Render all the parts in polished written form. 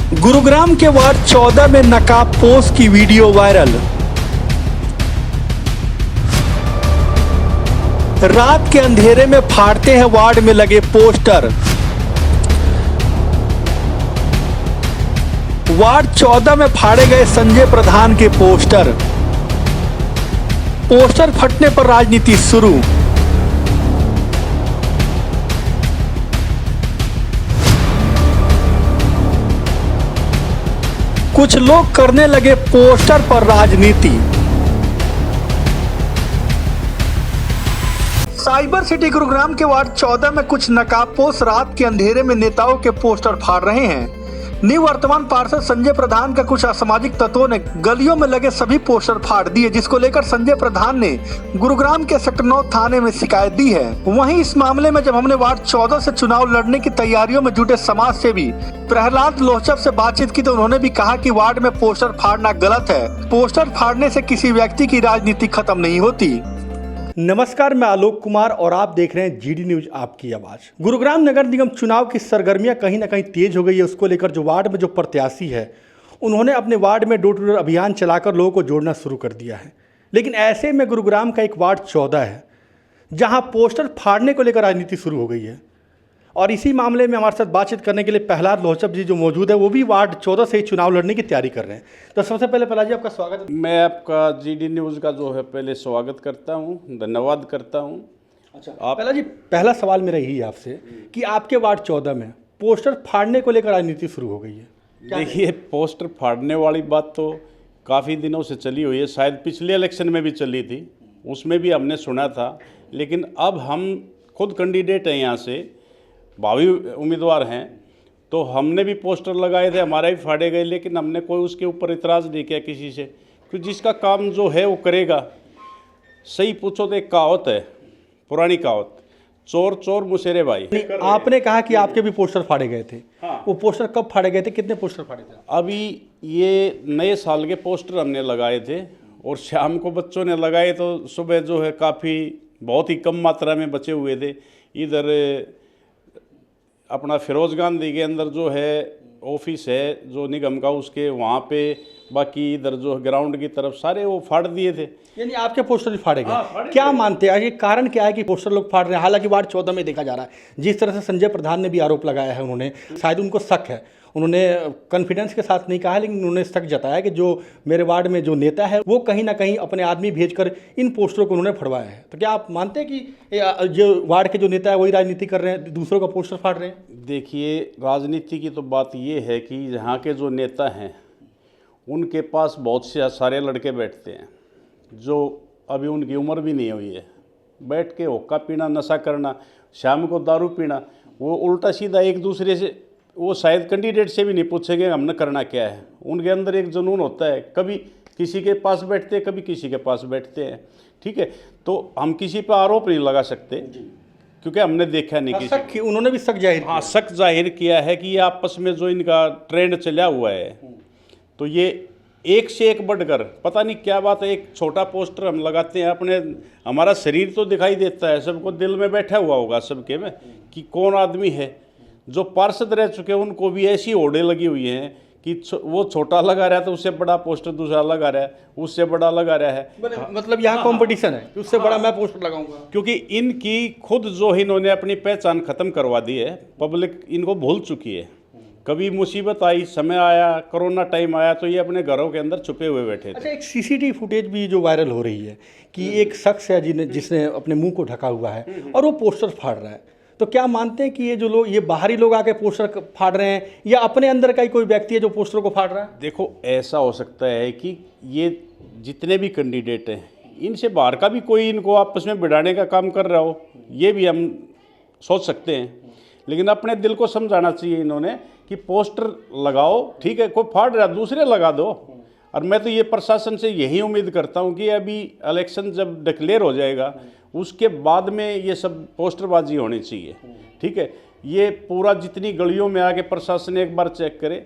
गुरुग्राम के वार्ड 14 में नकाबपोश की वीडियो वायरल। रात के अंधेरे में फाड़ते हैं वार्ड में लगे पोस्टर। वार्ड 14 में फाड़े गए संजय प्रधान के पोस्टर। पोस्टर फटने पर राजनीति शुरू। कुछ लोग करने लगे पोस्टर पर राजनीति। साइबर सिटी गुरुग्राम के वार्ड 14 में कुछ नकाबपोश रात के अंधेरे में नेताओं के पोस्टर फाड़ रहे हैं। निवर्तमान पार्षद संजय प्रधान का कुछ असामाजिक तत्वों ने गलियों में लगे सभी पोस्टर फाड़ दिए, जिसको लेकर संजय प्रधान ने गुरुग्राम के सेक्टर 9 थाने में शिकायत दी है। वहीं इस मामले में जब हमने वार्ड 14 से चुनाव लड़ने की तैयारियों में जुटे समाज सेवी प्रहलाद लोहचब से बातचीत की तो उन्होंने भी कहा कि वार्ड में पोस्टर फाड़ना गलत है। पोस्टर फाड़ने से किसी व्यक्ति की राजनीति खत्म नहीं होती। नमस्कार, मैं आलोक कुमार और आप देख रहे हैं जीडी न्यूज आपकी आवाज। गुरुग्राम नगर निगम चुनाव की सरगर्मियां कहीं ना कहीं तेज हो गई है। उसको लेकर जो वार्ड में जो प्रत्याशी है उन्होंने अपने वार्ड में डोर टू डोर अभियान चलाकर लोगों को जोड़ना शुरू कर दिया है। लेकिन ऐसे में गुरुग्राम का एक वार्ड 14 है जहां पोस्टर फाड़ने को लेकर राजनीति शुरू हो गई है। और इसी मामले में हमारे साथ बातचीत करने के लिए प्रहलाद लोहचब जी जो मौजूद है, वो भी वार्ड 14 से ही चुनाव लड़ने की तैयारी कर रहे हैं। तो सबसे पहले प्रहलाद जी आपका स्वागत है। मैं आपका जीडी न्यूज़ का जो है पहले स्वागत करता हूँ, धन्यवाद करता हूँ। अच्छा प्रहलाद जी, पहला सवाल मेरा यही है आपसे कि आपके वार्ड 14 में पोस्टर फाड़ने को लेकर राजनीति शुरू हो गई है। देखिए, पोस्टर फाड़ने वाली बात तो काफ़ी दिनों से चली हुई है। शायद पिछले इलेक्शन में भी चली थी, उसमें भी हमने सुना था। लेकिन अब हम खुद कैंडिडेट हैं, यहाँ से भावी उम्मीदवार हैं, तो हमने भी पोस्टर लगाए थे, हमारे भी फाड़े गए। लेकिन हमने कोई उसके ऊपर इतराज़ नहीं किया किसी से, क्योंकि जिसका काम जो है वो करेगा। सही पूछो तो एक कहावत है, पुरानी कहावत, चोर चोर मुसेरे भाई। आपने कहा कि आपके भी पोस्टर फाड़े गए थे। हाँ। वो पोस्टर कब फाड़े गए थे, कितने पोस्टर फाड़े थे? अभी ये नए साल के पोस्टर हमने लगाए थे और शाम को बच्चों ने लगाए, तो सुबह जो है काफ़ी बहुत ही कम मात्रा में बचे हुए थे। इधर अपना फिरोज गांधी के अंदर जो है ऑफिस है जो निगम का, उसके वहाँ पे, बाकी इधर जो ग्राउंड की तरफ सारे वो फाड़ दिए थे। यानी आपके पोस्टर भी फाड़े हाँ, गए। फाड़े क्या गए। मानते हैं ये कारण क्या है कि पोस्टर लोग फाड़ रहे हैं? हालांकि वार्ड 14 में देखा जा रहा है जिस तरह से संजय प्रधान ने भी आरोप लगाया है, उन्होंने शायद उनको शक है, उन्होंने कॉन्फिडेंस के साथ नहीं कहा है, लेकिन उन्होंने शक जताया कि जो मेरे वार्ड में जो नेता है वो कहीं ना कहीं अपने आदमी भेजकर इन पोस्टरों को उन्होंने फड़वाया है। तो क्या आप मानते हैं कि जो वार्ड के जो नेता है वही राजनीति कर रहे हैं, दूसरों का पोस्टर फाड़ रहे हैं? देखिए, राजनीति की तो बात ये है कि यहाँ के जो नेता हैं उनके पास बहुत से सारे लड़के बैठते हैं जो अभी उनकी उम्र भी नहीं हुई है। बैठ के हुक्का पीना, नशा करना, शाम को दारू पीना, वो उल्टा सीधा एक दूसरे से, वो शायद कैंडिडेट से भी नहीं पूछेंगे हमने करना क्या है। उनके अंदर एक जुनून होता है, कभी किसी के पास बैठते हैं, कभी किसी के पास बैठते हैं। ठीक है, तो हम किसी पर आरोप नहीं लगा सकते क्योंकि हमने देखा नहीं किसी शक, उन्होंने भी शक जाहिर हाँ, शक जाहिर किया है कि ये आपस में जो इनका ट्रेंड चला हुआ है, तो ये एक से एक बढ़कर पता नहीं क्या बात है। एक छोटा पोस्टर हम लगाते हैं अपने, हमारा शरीर तो दिखाई देता है, सबको दिल में बैठा हुआ होगा सबके में कि कौन आदमी है। जो पार्षद रह चुके हैं उनको भी ऐसी होड़े लगी हुई हैं कि वो छोटा लगा रहा है तो उससे बड़ा पोस्टर दूसरा लगा रहा है, उससे बड़ा लगा रहा है। मतलब यहाँ कंपटीशन है कि उससे बड़ा मैं पोस्टर लगाऊंगा, क्योंकि इनकी खुद जो इन्होंने अपनी पहचान खत्म करवा दी है, पब्लिक इनको भूल चुकी है। कभी मुसीबत आई, समय आया, कोरोना टाइम आया, तो ये अपने घरों के अंदर छुपे हुए बैठे थे। अच्छा, एक सीसीटीवी फुटेज भी जो वायरल हो रही है कि एक शख्स है जिसने अपने मुंह को ढका हुआ है और वो पोस्टर फाड़ रहा है। तो क्या मानते हैं कि ये जो लोग, ये बाहरी लोग आके पोस्टर फाड़ रहे हैं या अपने अंदर का ही कोई व्यक्ति है जो पोस्टर को फाड़ रहा है? देखो, ऐसा हो सकता है कि ये जितने भी कैंडिडेट हैं इनसे बाहर का भी कोई इनको आपस में भिड़ाने का काम कर रहा हो, ये भी हम सोच सकते हैं। लेकिन अपने दिल को समझाना चाहिए इन्होंने कि पोस्टर लगाओ, ठीक है, कोई फाड़ रहा दूसरे लगा दो। और मैं तो ये प्रशासन से यही उम्मीद करता हूँ कि अभी इलेक्शन जब डिक्लेयर हो जाएगा उसके बाद में ये सब पोस्टरबाजी होनी चाहिए। ठीक है, ये पूरा जितनी गलियों में आके प्रशासन एक बार चेक करे।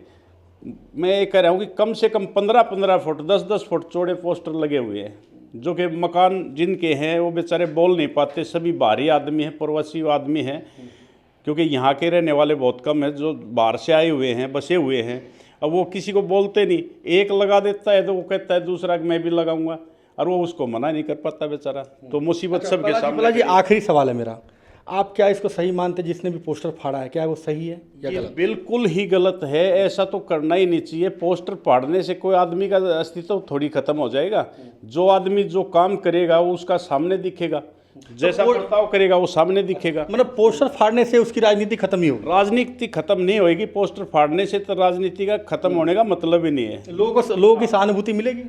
मैं ये कह रहा हूँ कि कम से कम 15-15 फुट 10-10 फुट चौड़े पोस्टर लगे हुए हैं, जो कि मकान जिनके हैं वो बेचारे बोल नहीं पाते, सभी बाहरी आदमी हैं, प्रवासी आदमी हैं, क्योंकि यहाँ के रहने वाले बहुत कम हैं, जो बाहर से आए हुए हैं, बसे हुए हैं। अब वो किसी को बोलते नहीं, एक लगा देता है तो वो कहता है दूसरा कि मैं भी लगाऊंगा, और वो उसको मना नहीं कर पाता बेचारा। तो मुसीबत सबके सामने। जी आखिरी सवाल है मेरा, आप क्या इसको सही मानते, जिसने भी पोस्टर फाड़ा है क्या वो सही है या ये गलत? बिल्कुल ही गलत है, ऐसा तो करना ही नहीं चाहिए। पोस्टर फाड़ने से कोई आदमी का अस्तित्व थोड़ी खत्म हो जाएगा। जो आदमी जो काम करेगा वो उसका सामने दिखेगा, जैसा बर्ताव करेगा वो सामने दिखेगा। मतलब पोस्टर फाड़ने से उसकी राजनीति खत्म ही होगी? राजनीति खत्म नहीं होएगी पोस्टर फाड़ने से, तो राजनीति का खत्म होने का मतलब ही नहीं है। लोगों की सहानुभूति मिलेगी?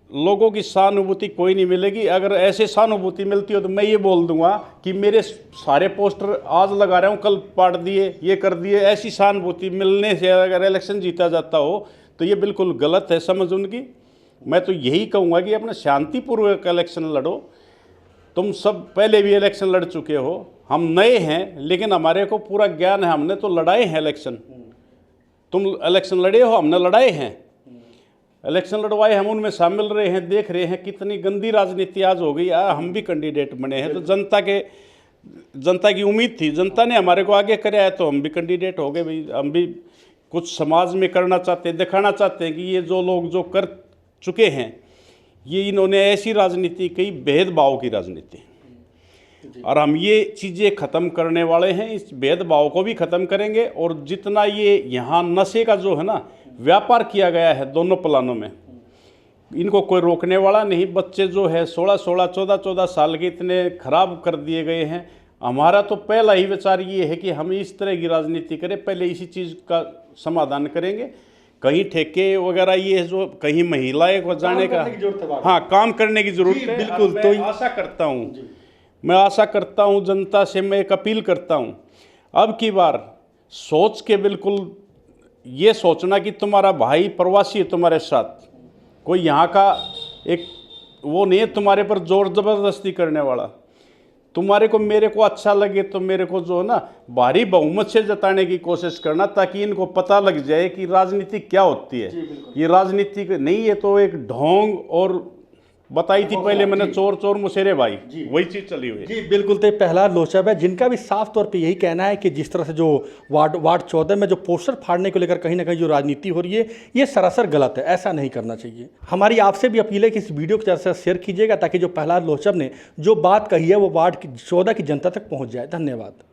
लोगों की सहानुभूति कोई नहीं मिलेगी। अगर ऐसे सहानुभूति मिलती हो तो मैं ये बोल दूंगा कि मेरे सारे पोस्टर आज लगा रहा हूँ, कल पाट दिए, ये कर दिए। ऐसी सहानुभूति मिलने से अगर इलेक्शन जीता जाता हो तो ये बिल्कुल गलत है समझ उनकी। मैं तो यही कहूँगा कि अपना शांतिपूर्वक इलेक्शन लड़ो। तुम सब पहले भी इलेक्शन लड़ चुके हो, हम नए हैं लेकिन हमारे को पूरा ज्ञान है, हमने तो लड़ाए हैं इलेक्शन। तुम इलेक्शन लड़े हो, हमने लड़ाए हैं इलेक्शन लड़वाए, हम उनमें शामिल रहे हैं, देख रहे हैं कितनी गंदी राजनीति आज हो गई। हम भी कैंडिडेट बने हैं तो जनता की उम्मीद थी, जनता ने हमारे को आगे कराया है तो हम भी कैंडिडेट हो गए भाई। हम भी कुछ समाज में करना चाहते हैं, दिखाना चाहते हैं कि ये जो लोग जो कर चुके हैं, ये इन्होंने ऐसी राजनीति की, भेदभाव की राजनीति, और हम ये चीज़ें ख़त्म करने वाले हैं। इस भेदभाव को भी ख़त्म करेंगे। और जितना ये यहाँ नशे का जो है ना व्यापार किया गया है दोनों प्लानों में, इनको कोई रोकने वाला नहीं। बच्चे जो है 16-16, 14-14 साल के इतने खराब कर दिए गए हैं। हमारा तो पहला ही विचार ये है कि हम इस तरह की राजनीति करें, पहले इसी चीज़ का समाधान करेंगे। कहीं ठेके वगैरह ये जो कहीं महिलाएं को जाने का, हाँ काम करने की जरूरत है। बिल्कुल। तो मैं आशा करता हूँ जनता से, मैं एक अपील करता हूँ, अब की बार सोच के बिल्कुल ये सोचना कि तुम्हारा भाई प्रवासी है तुम्हारे साथ, कोई यहाँ का एक वो नहीं है तुम्हारे पर जोर ज़बरदस्ती करने वाला। तुम्हारे को मेरे को अच्छा लगे तो मेरे को जो है ना भारी बहुमत से जताने की कोशिश करना, ताकि इनको पता लग जाए कि राजनीति क्या होती है। ये राजनीति नहीं है तो एक ढोंग, और बताई थी पहले मैंने, चोर चोर मुशेरे भाई, वही चीज़ चली हुई है। जी बिल्कुल। तो प्रहलाद लोचब है जिनका भी साफ तौर पे यही कहना है कि जिस तरह से जो वार्ड 14 में जो पोस्टर फाड़ने को लेकर कहीं ना कहीं जो राजनीति हो रही है, ये सरासर गलत है, ऐसा नहीं करना चाहिए। हमारी आपसे भी अपील है कि इस वीडियो को ज़्यादा से शेयर कीजिएगा, ताकि जो प्रहलाद लोचब ने जो बात कही है वो वार्ड 14 की जनता तक पहुँच जाए। धन्यवाद।